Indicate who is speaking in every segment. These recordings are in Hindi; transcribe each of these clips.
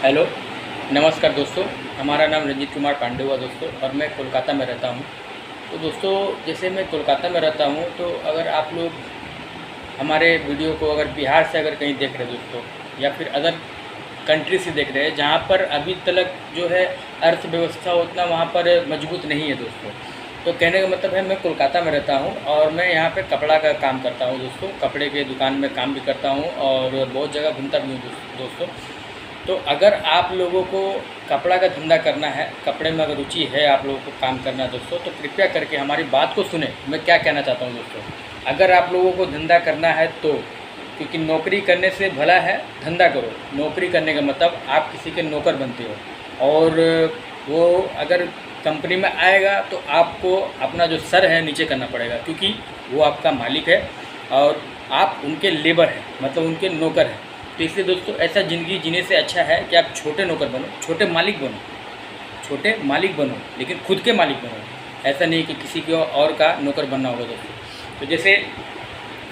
Speaker 1: हेलो, नमस्कार दोस्तों। हमारा नाम रंजीत कुमार पांडे हुआ दोस्तों, और मैं कोलकाता में रहता हूँ। तो दोस्तों, जैसे मैं कोलकाता में रहता हूँ, तो अगर आप लोग हमारे वीडियो को अगर बिहार से अगर कहीं देख रहे हैं दोस्तों, या फिर अदर कंट्री से देख रहे हैं जहाँ पर अभी तक जो है अर्थव्यवस्था उतना वहाँ पर मजबूत नहीं है दोस्तों। तो कहने का मतलब है, मैं कोलकाता में रहता हूँ और मैं यहाँ पे कपड़ा का काम करता हूँ दोस्तों। कपड़े के दुकान में काम भी करता हूँ और बहुत जगह घूमता भी हूँ दोस्तों। तो अगर आप लोगों को कपड़ा का धंधा करना है, कपड़े में अगर रुचि है आप लोगों को काम करना है दोस्तों, तो कृपया करके हमारी बात को सुने। मैं क्या कहना चाहता हूँ दोस्तों, अगर आप लोगों को धंधा करना है तो, क्योंकि नौकरी करने से भला है धंधा करो। नौकरी करने का मतलब आप किसी के नौकर बनते हो, और वो अगर कंपनी में आएगा तो आपको अपना जो सर है नीचे करना पड़ेगा, क्योंकि वो आपका मालिक है और आप उनके लेबर हैं, मतलब उनके नौकर हैं। तो इसलिए दोस्तों, ऐसा ज़िंदगी जीने से अच्छा है कि आप छोटे नौकर बनो, छोटे मालिक बनो, लेकिन खुद के मालिक बनो। ऐसा नहीं कि किसी के और का नौकर बनना होगा दोस्तों। तो जैसे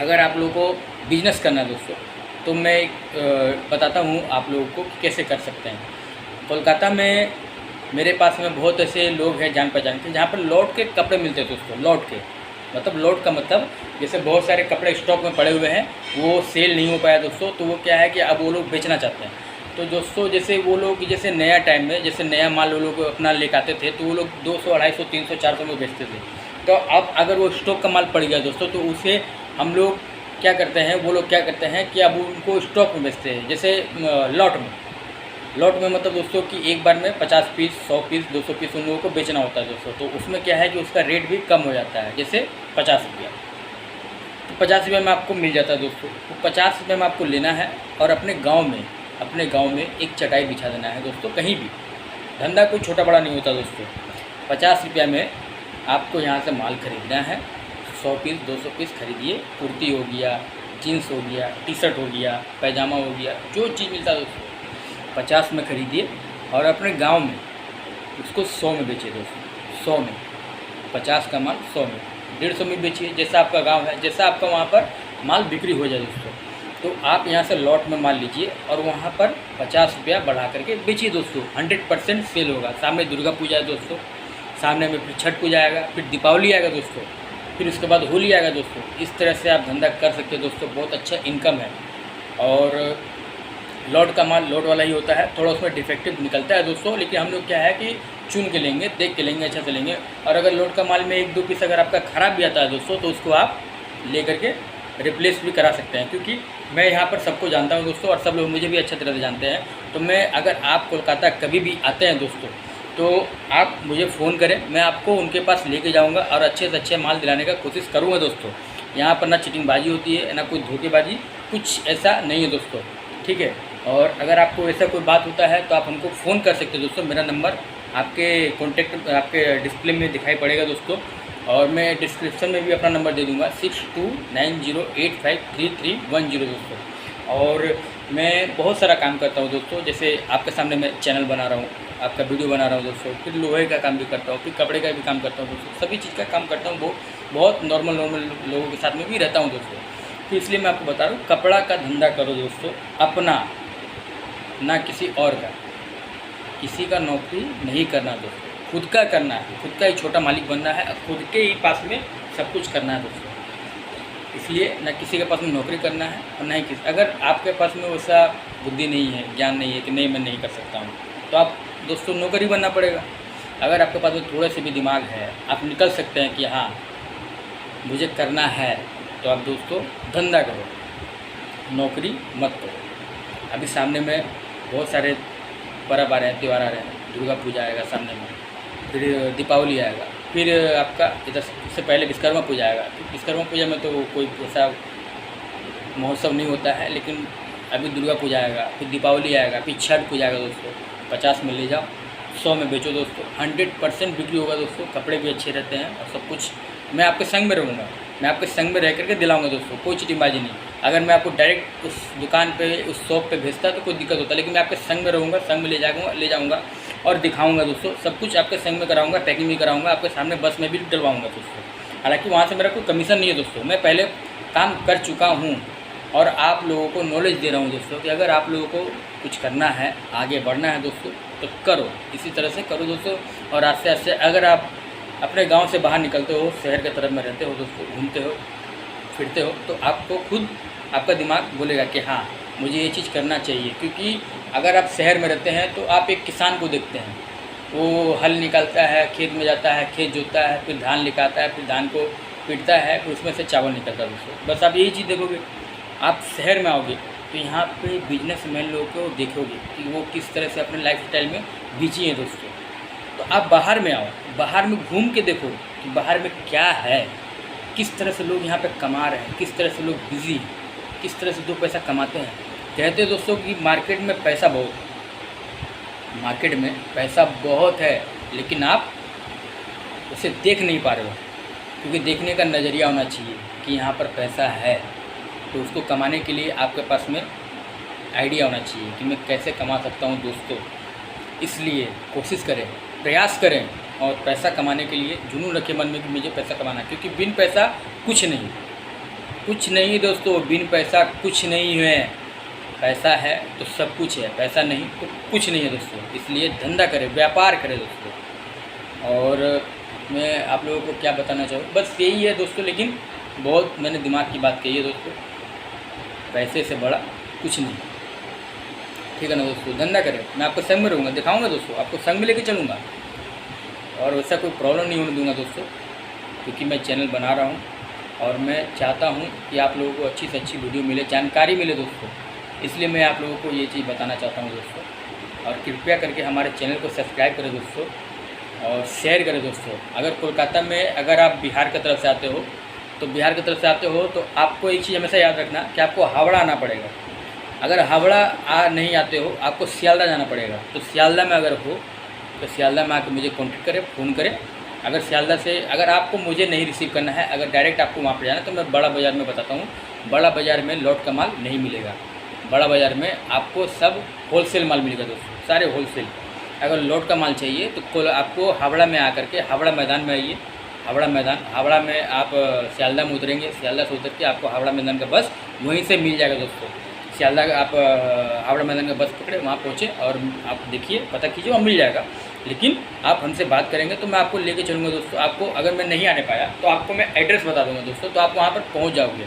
Speaker 1: अगर आप लोगों को बिजनेस करना है दोस्तों, तो मैं बताता हूँ आप लोगों को कि कैसे कर सकते हैं। कोलकाता में मेरे पास में बहुत ऐसे लोग हैं जान पहचान के, जहाँ पर लौट के कपड़े मिलते हैं दोस्तों। लौट के मतलब, लौट का मतलब जैसे बहुत सारे कपड़े स्टॉक में पड़े हुए हैं, वो सेल नहीं हो पाया दोस्तों, तो वो क्या है कि अब वो लोग बेचना चाहते हैं। तो दोस्तों, जैसे वो लोग जैसे नया टाइम में जैसे नया माल वो लोग अपना लेकर आते थे, तो वो लोग 200, 250, 300, 400 में बेचते थे। तो अब अगर वो स्टॉक का माल पड़ गया दोस्तों, तो उसे हम लोग क्या करते हैं, वो लोग क्या करते हैं कि अब उनको स्टॉक में बेचते हैं, जैसे लॉट में मतलब दोस्तों कि एक बार में 50 पीस, 100 पीस, 200 पीस उन लोगों को बेचना होता है दोस्तों। तो उसमें क्या है कि उसका रेट भी कम हो जाता है, जैसे 50 रुपया। तो 50 रुपये में आपको मिल जाता है दोस्तों। तो 50 रुपये में आपको लेना है और अपने गांव में एक चटाई बिछा देना है दोस्तों। कहीं भी धंधा कोई छोटा बड़ा नहीं होता दोस्तों। 50 रुपया में आपको यहाँ से माल खरीदना है। 100 पीस, 200 पीस खरीदिए। कुर्ती हो गया, जीन्स हो गया, टी शर्ट हो गया, पैजामा हो गया, जो चीज़ मिलता है दोस्तों 50 में खरीदिए, और अपने गांव में उसको 100 में बेचिए दोस्तों। 100 में 50 का माल 100 में, 150 में बेचिए, जैसा आपका गांव है, जैसा आपका वहाँ पर माल बिक्री हो जाए दोस्तों। तो आप यहाँ से लॉट में माल लीजिए और वहाँ पर 50 रुपया बढ़ा करके बेचिए दोस्तों। 100% सेल होगा। सामने दुर्गा पूजा है दोस्तों, सामने में फिर छठ पूजा आएगा, फिर दीपावली आएगा दोस्तों, फिर उसके बाद होली आएगा दोस्तों। इस तरह से आप धंधा कर सकते हैं दोस्तों। बहुत अच्छा इनकम है। और लॉट का माल लॉट वाला ही होता है, थोड़ा उसमें डिफेक्टिव निकलता है दोस्तों, लेकिन हम लोग क्या है कि चुन के लेंगे, देख के लेंगे, अच्छा से लेंगे। और अगर लॉट का माल में 1-2 पीस अगर आपका ख़राब भी आता है दोस्तों, तो उसको आप ले करके रिप्लेस भी करा सकते हैं, क्योंकि मैं यहाँ पर सबको जानता हूँ दोस्तों, और सब लोग मुझे भी अच्छी तरह से जानते हैं। तो मैं, अगर आप कोलकाता कभी भी आते हैं दोस्तों, तो आप मुझे फ़ोन करें, मैं आपको उनके पास लेके जाऊँगा और अच्छे से अच्छे माल दिलाने का कोशिश करूँगा दोस्तों। यहाँ पर ना चिटिंगबाजी होती है, ना कोई धोखेबाजी, कुछ ऐसा नहीं है दोस्तों, ठीक है। और अगर आपको ऐसा कोई बात होता है तो आप हमको फ़ोन कर सकते हैं दोस्तों। मेरा नंबर आपके कॉन्टैक्ट, आपके डिस्प्ले में दिखाई पड़ेगा दोस्तों, और मैं डिस्क्रिप्शन में भी अपना नंबर दे दूँगा, 6290853310 दोस्तों। और मैं बहुत सारा काम करता हूँ दोस्तों, जैसे आपके सामने मैं चैनल बना रहा हूँ, आपका वीडियो बना रहा हूँ दोस्तों, फिर लोहे का काम भी करता हूँ, फिर कपड़े का भी काम करता हूँ दोस्तों। सभी चीज़ का काम करता हूँ। बहुत नॉर्मल लोगों के साथ में भी रहता हूँ दोस्तों। तो इसलिए मैं आपको बता रहा हूँ, कपड़ा का धंधा करो दोस्तों अपना, ना किसी और का। किसी का नौकरी नहीं करना दोस्तों, खुद का करना है। खुद का ही छोटा मालिक बनना है, खुद के ही पास में सब कुछ करना है दोस्तों। इसलिए ना किसी के पास में नौकरी करना है और ना ही किसी, अगर आपके पास में वैसा बुद्धि नहीं है, ज्ञान नहीं है कि नहीं मैं नहीं कर सकता हूँ, तो आप दोस्तों नौकरी बनना पड़ेगा। अगर आपके पास में थोड़ा से भी दिमाग है, आप निकल सकते हैं कि हाँ मुझे करना है, तो आप दोस्तों धंधा करो, नौकरी मत करो। अभी सामने में बहुत सारे पर्व आ रहे हैं, त्यौहार आ रहे हैं। दुर्गा पूजा आएगा सामने में, फिर दीपावली आएगा, फिर आपका इधर इससे पहले विश्वकर्मा पूजा आएगा। विश्वकर्मा पूजा में तो कोई ऐसा महोत्सव नहीं होता है, लेकिन अभी दुर्गा पूजा आएगा, फिर दीपावली आएगा, फिर छठ पूजा आएगा दोस्तों। 50 में ले जाओ, 100 में बेचो दोस्तों। 100% बिक्री होगा दोस्तों। कपड़े भी अच्छे रहते हैं और सब कुछ। मैं आपके संग में रहूँगा, मैं आपके संग में रह करके दिलाऊंगा दोस्तों। कोई चिटिंगबाजी नहीं। अगर मैं आपको डायरेक्ट उस दुकान पे, उस शॉप पे भेजता तो कोई दिक्कत होता, लेकिन मैं आपके संग में रहूँगा, संग में ले जाऊँगा और दिखाऊंगा दोस्तों। सब कुछ आपके संग में कराऊंगा, पैकिंग भी कराऊंगा, आपके सामने बस में भी डलवाऊंगा दोस्तों। हालांकि वहाँ से मेरा कोई कमीशन नहीं है दोस्तों, मैं पहले काम कर चुका हूँ। और आप लोगों को नॉलेज दे रहा हूँ दोस्तों कि अगर आप लोगों को कुछ करना है, आगे बढ़ना है दोस्तों, तो करो, इसी तरह से करो दोस्तों। और आस्ते आस्ते अगर आप अपने गांव से बाहर निकलते हो, शहर के तरफ में रहते हो दोस्तों, घूमते हो फिरते हो, तो आपको खुद आपका दिमाग बोलेगा कि हाँ मुझे ये चीज़ करना चाहिए। क्योंकि अगर आप शहर में रहते हैं तो आप एक किसान को देखते हैं, वो हल निकालता है, खेत में जाता है, खेत जोतता है, फिर धान निकालता है, फिर धान को पीटता है, फिर उसमें से चावल निकलता है दोस्तों। बस आप यही चीज़ देखोगे। आप शहर में आओगे तो यहाँ पे बिजनेसमैन लोगों को देखोगे कि वो किस तरह से अपने लाइफ स्टाइल में बिजी हैं दोस्तों। तो आप बाहर में आओ, बाहर में घूम के देखो कि बाहर में क्या है, किस तरह से लोग यहाँ पे कमा रहे हैं, किस तरह से लोग बिजी हैं, किस तरह से दो पैसा कमाते हैं। कहते हैं दोस्तों कि मार्केट में पैसा बहुत है, मार्केट में पैसा बहुत है, लेकिन आप उसे देख नहीं पा रहे हो। क्योंकि देखने का नज़रिया होना चाहिए कि यहाँ पर पैसा है, तो उसको कमाने के लिए आपके पास में आइडिया होना चाहिए कि मैं कैसे कमा सकता हूँ दोस्तों। इसलिए कोशिश करें, प्रयास करें और पैसा कमाने के लिए जुनून रखें मन में कि मुझे पैसा कमाना है। क्योंकि बिन पैसा कुछ नहीं, कुछ नहीं दोस्तों, बिन पैसा कुछ नहीं है। पैसा है तो सब कुछ है, पैसा नहीं तो कुछ नहीं है दोस्तों। इसलिए धंधा करें, व्यापार करें दोस्तों। और मैं आप लोगों को क्या बताना चाहूँ, बस यही है दोस्तों। लेकिन बहुत मैंने दिमाग की बात कही है दोस्तों, पैसे से बड़ा कुछ नहीं, ठीक है ना दोस्तों। धंधा करें, मैं आपको संग में रहूँगा, दिखाऊंगा दोस्तों, आपको संग में लेके चलूँगा और वैसा कोई प्रॉब्लम नहीं होने दूंगा दोस्तों। क्योंकि मैं चैनल बना रहा हूँ और मैं चाहता हूँ कि आप लोगों को अच्छी से अच्छी वीडियो मिले, जानकारी मिले दोस्तों। इसलिए मैं आप लोगों को ये चीज़ बताना चाहता हूँ दोस्तों। और कृपया करके हमारे चैनल को सब्सक्राइब करें दोस्तों और शेयर करें दोस्तों। अगर कोलकाता में, अगर आप बिहार की तरफ से आते हो तो बिहार की तरफ से आते हो तो आपको एक चीज़ हमेशा याद रखना कि आपको हावड़ा आना पड़ेगा। अगर हावड़ा नहीं आते हो, आपको सियालदा जाना पड़ेगा। तो सियालदा में अगर हो तो सियालदा में आकर मुझे कॉन्टेक्ट करें, फ़ोन करें। अगर सियालदा से अगर आपको मुझे नहीं रिसीव करना है, अगर डायरेक्ट आपको वहाँ पर जाना है, तो मैं बड़ा बाज़ार में बताता हूँ। बड़ा बाज़ार में लॉट का माल नहीं मिलेगा। बड़ा बाज़ार में आपको सब होलसेल माल मिलेगा दोस्तों, सारे होलसेल। अगर लॉट का माल चाहिए तो आपको हावड़ा में आकर के, हावड़ा मैदान में आइए। हावड़ा मैदान, हावड़ा में आप सियालदा में उतरेंगे, सियालदा से उतर के आपको हावड़ा मैदान का बस वहीं से मिल जाएगा दोस्तों। सियालदा आप हावड़ा मैदान का बस पकड़े, वहाँ पहुँचे और आप देखिए, पता कीजिए, वहाँ मिल जाएगा। लेकिन आप हमसे बात करेंगे तो मैं आपको लेके चलूँगा दोस्तों। आपको अगर मैं नहीं आने पाया तो आपको मैं एड्रेस बता दूँगा दोस्तों, तो आप वहाँ पर पहुँच जाओगे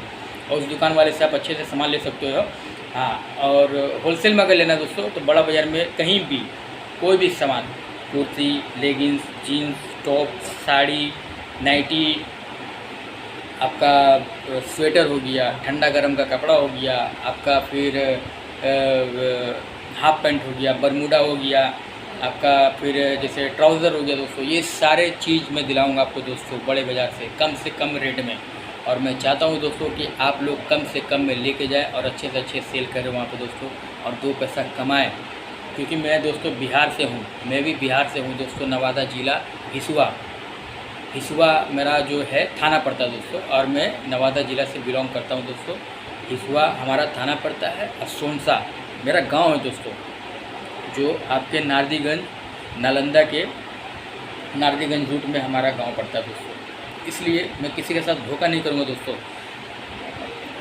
Speaker 1: और उस दुकान वाले से आप अच्छे से सामान ले सकते हो। हाँ, और होलसेल में अगर लेना दोस्तों तो बड़ा बाज़ार में कहीं भी कोई भी सामान, kurti, leggings, jeans, top, sari, nightie, आपका स्वेटर हो गया, ठंडा गर्म का कपड़ा हो गया, आपका फिर हाफ पैंट हो गया, बरमूडा हो गया, आपका फिर जैसे ट्राउज़र हो गया दोस्तों, ये सारे चीज़ मैं दिलाऊंगा आपको दोस्तों बड़े बाज़ार से कम रेट में। और मैं चाहता हूँ दोस्तों कि आप लोग कम से कम में लेके जाएं और अच्छे से अच्छे सेल करें वहाँ पे दोस्तों, और दो पैसा कमाएं। क्योंकि मैं दोस्तों बिहार से हूँ, मैं भी बिहार से हूँ दोस्तों, नवादा जिला हिसुआ मेरा जो है थाना पड़ता है दोस्तों, और मैं नवादा ज़िला से बिलोंग करता हूँ दोस्तों। हिसुआ हमारा थाना पड़ता है और सोनसा मेरा गांव है दोस्तों, जो आपके नारदीगंज, नालंदा के नारदीगंज रूट में हमारा गांव पड़ता है दोस्तों। इसलिए मैं किसी के साथ धोखा नहीं करूँगा दोस्तों।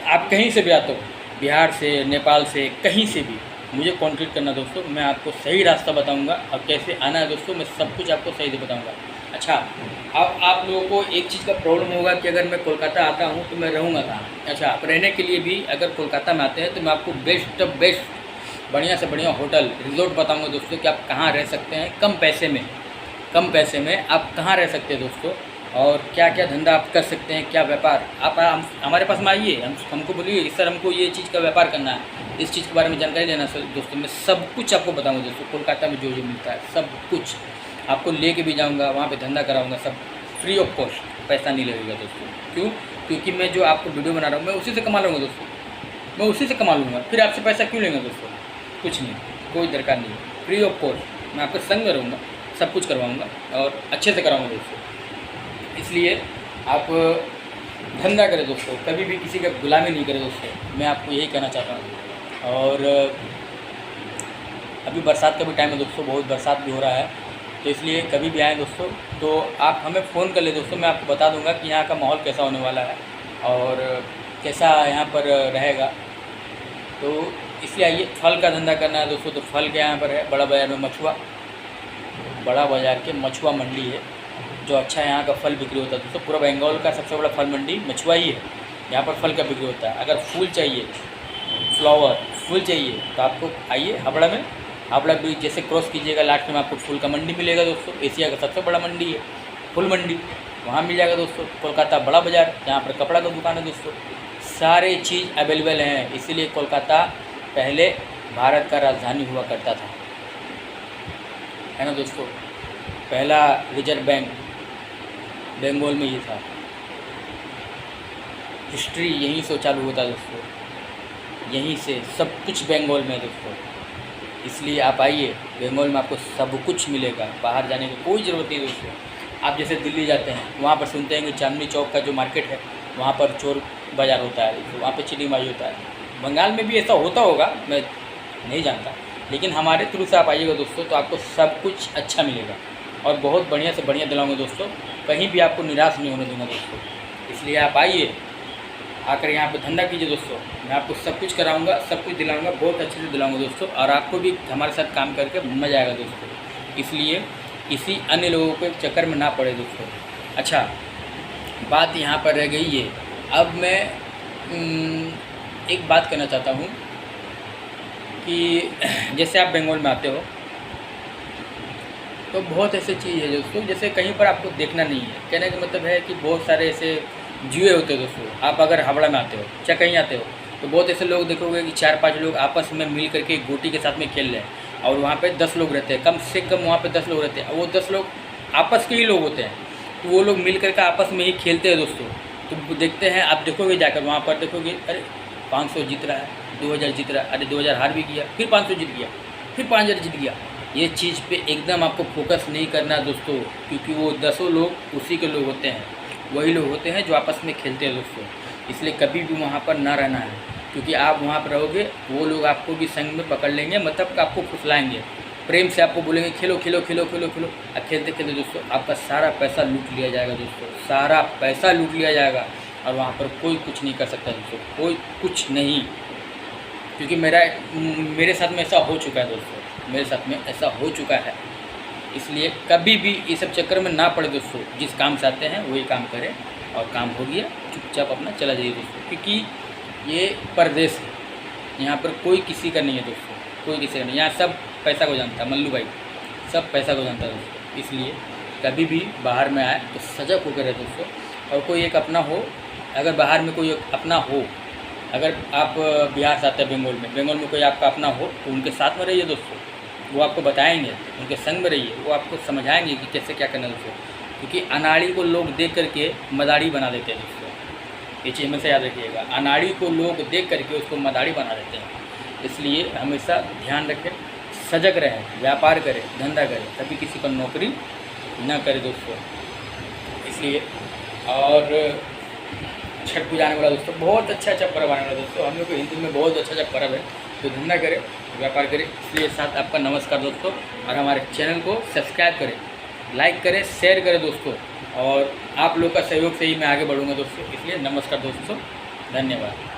Speaker 1: आप कहीं से भी आते हो, बिहार से, नेपाल से, कहीं से भी मुझे कॉन्टेक्ट करना दोस्तों, मैं आपको सही रास्ता बताऊंगा और कैसे आना है दोस्तों, मैं सब कुछ आपको सही से बताऊंगा। अच्छा, अब आप लोगों को एक चीज़ का प्रॉब्लम होगा कि अगर मैं कोलकाता आता हूं तो मैं रहूंगा कहाँ। अच्छा, आप रहने के लिए भी अगर कोलकाता में आते हैं तो मैं आपको बेस्ट बढ़िया से बढ़िया होटल, रिजॉर्ट बताऊँगा दोस्तों कि आप कहाँ रह सकते हैं कम पैसे में आप कहाँ रह सकते हैं दोस्तों, और क्या क्या धंधा आप कर सकते हैं, क्या व्यापार। आप हमारे पास में आइए, हमको बोलिए कि सर हमको ये चीज़ का व्यापार करना है, इस चीज़ के बारे में जानकारी लेना सर दोस्तों, मैं सब कुछ आपको बताऊंगा दोस्तों। कोलकाता में जो मिलता है सब कुछ आपको लेके भी जाऊंगा, वहाँ पे धंधा कराऊंगा, सब फ्री ऑफ कॉस्ट, पैसा नहीं लगेगा दोस्तों। क्यों? क्योंकि मैं जो आपको वीडियो बना रहा हूँ मैं उसी से कमा लूँगा दोस्तों, मैं उसी से कमा लूँगा। फिर आपसे पैसा क्यों लेंगे दोस्तों? कुछ नहीं, कोई दरकार नहीं, फ्री ऑफ कॉस्ट मैं आपके संग में रहूँगा, सब कुछ करवाऊँगा और अच्छे से कराऊँगा दोस्तों। इसलिए आप धंधा करें दोस्तों, कभी भी किसी का गुलामी नहीं करें दोस्तों, मैं आपको यही कहना चाहता हूँ। और अभी बरसात का भी टाइम है दोस्तों, बहुत बरसात भी हो रहा है, तो इसलिए कभी भी आएँ दोस्तों तो आप हमें फ़ोन कर ले दोस्तों, मैं आपको बता दूंगा कि यहाँ का माहौल कैसा होने वाला है और कैसा यहाँ पर रहेगा। तो इसलिए आइए, फल का धंधा करना है दोस्तों तो फल के यहाँ पर है बड़ा बाज़ार में मछुआ, बड़ा बाज़ार के मछुआ मंडी है, जो अच्छा यहाँ का फल बिक्री होता है दोस्तों। पूरा बंगाल का सबसे बड़ा फल मंडी मछुआ ही है, यहाँ पर फल का बिक्री होता है। अगर फूल चाहिए, फ्लावर फूल चाहिए तो आपको आइए हावड़ा में, हावड़ा ब्रिज जैसे क्रॉस कीजिएगा लास्ट में आपको फूल का मंडी मिलेगा दोस्तों। एशिया का सबसे बड़ा मंडी है फूल मंडी, वहाँ मिल जाएगा दोस्तों। कोलकाता बड़ा बाज़ार, जहाँ पर कपड़ा का दुकान है दोस्तों, सारे चीज़ अवेलेबल हैं। इसीलिए कोलकाता पहले भारत का राजधानी हुआ करता था, है ना दोस्तों। पहला रिजर्व बैंक बंगाल में ही था, हिस्ट्री यहीं से चालू होता है दोस्तों, यहीं से सब कुछ बंगाल में है दोस्तों। इसलिए आप आइए, बंगाल में आपको सब कुछ मिलेगा, बाहर जाने की कोई ज़रूरत नहीं दोस्तों। आप जैसे दिल्ली जाते हैं, वहाँ पर सुनते हैं कि चांदनी चौक का जो मार्केट है वहाँ पर चोर बाज़ार होता है, तो वहाँ पर चिड़ीबाजी होता है। बंगाल में भी ऐसा होता होगा, मैं नहीं जानता, लेकिन हमारे थ्रू से आप आइएगा दोस्तों तो आपको सब कुछ अच्छा मिलेगा और बहुत बढ़िया से बढ़िया दिलाऊंगा दोस्तों। कहीं भी आपको निराश नहीं होने दूंगा दोस्तों। इसलिए आप आइए, आकर यहाँ पे धंधा कीजिए दोस्तों। मैं आपको सब कुछ कराऊंगा, सब कुछ दिलाऊंगा, बहुत अच्छे से दिलाऊंगा दोस्तों, और आपको भी हमारे साथ काम करके मज़ा आएगा दोस्तों। इसलिए किसी अन्य लोगों के चक्कर में ना पड़े दोस्तों। अच्छा, बात यहाँ पर रह गई ये, अब मैं एक बात कहना चाहता हूँ कि जैसे आप बंगाल में आते हो तो बहुत ऐसी चीज़ है दोस्तों, जैसे कहीं पर आपको देखना नहीं है। कहने का मतलब है कि बहुत सारे ऐसे जुए होते हैं दोस्तों। आप अगर हावड़ा में आते हो, चाहे कहीं आते हो, तो बहुत ऐसे लोग देखोगे कि 4-5 लोग आपस में मिल करके गोटी के साथ में खेल रहे हैं, और वहाँ पे 10 लोग रहते हैं, कम से कम वहाँ पे 10 लोग रहते हैं, और वो 10 लोग आपस के ही लोग होते हैं। तो वो लोग मिल करके आपस में ही खेलते हैं दोस्तों। तो देखते हैं, आप देखोगे जाकर वहाँ पर देखोगे, अरे 500 जीत रहा है, 2000 जीत रहा है, अरे 2000 हार भी गया, फिर 500 जीत गया, फिर 5000 जीत गया। ये चीज़ पे एकदम आपको फोकस नहीं करना दोस्तों, क्योंकि वो 10 लोग उसी के लोग होते हैं, वही लोग होते हैं जो आपस में खेलते हैं दोस्तों। इसलिए कभी भी वहाँ पर ना रहना है, क्योंकि आप वहाँ पर रहोगे वो लोग आपको भी संग में पकड़ लेंगे, मतलब आपको फुसलाएंगे, प्रेम से आपको बोलेंगे खेलो खेलो खेलो खेलो खेलो। अब खेलते खेलते दोस्तों आपका सारा पैसा लूट लिया जाएगा दोस्तों, सारा पैसा लूट लिया जाएगा, और वहाँ पर कोई कुछ नहीं कर सकता दोस्तों, कोई कुछ नहीं। क्योंकि मेरे साथ में ऐसा हो चुका है दोस्तों, मेरे साथ में ऐसा हो चुका है। इसलिए कभी भी ये सब चक्कर में ना पड़े दोस्तों। जिस काम से आते हैं वही काम करें, और काम हो गया चुपचाप अपना चला जाइए दोस्तों, क्योंकि ये परदेश है, यहाँ पर कोई किसी का नहीं है दोस्तों, कोई किसी का नहीं। यहाँ सब पैसा को जानता है, मल्लू भाई सब पैसा को जानता है दोस्तों। इसलिए कभी भी बाहर में आए तो सजग होकर रहे दोस्तों। और कोई एक अपना हो, अगर बाहर में कोई अपना हो, अगर आप बिहार से आते हैं बंगाल में कोई आपका अपना हो, तो उनके साथ में रहिए दोस्तों, वो आपको बताएंगे, उनके संग में रहिए, वो आपको समझाएंगे कि कैसे क्या करना है दोस्तों। क्योंकि अनाड़ी को लोग देख करके मदारी बना देते हैं दोस्तों, ये चीज़ हमेशा याद रखिएगा। अनाड़ी को लोग देख करके उसको मदारी बना देते हैं। इसलिए हमेशा ध्यान रखें, सजग रहें, व्यापार करें, धंधा करें, कभी किसी पर नौकरी ना करें दोस्तों। इसलिए और छठ पूजा आने वाला दोस्तों, बहुत अच्छा पर्व आने वाला दोस्तों। हम लोग को हिंदू में बहुत अच्छा पर्व है, तो धंधा करें, व्यापार करें। इसलिए साथ आपका नमस्कार दोस्तों, और हमारे चैनल को सब्सक्राइब करें, लाइक करें, शेयर करें दोस्तों, और आप लोग का सहयोग से ही मैं आगे बढ़ूँगा दोस्तों। इसलिए नमस्कार दोस्तों, धन्यवाद।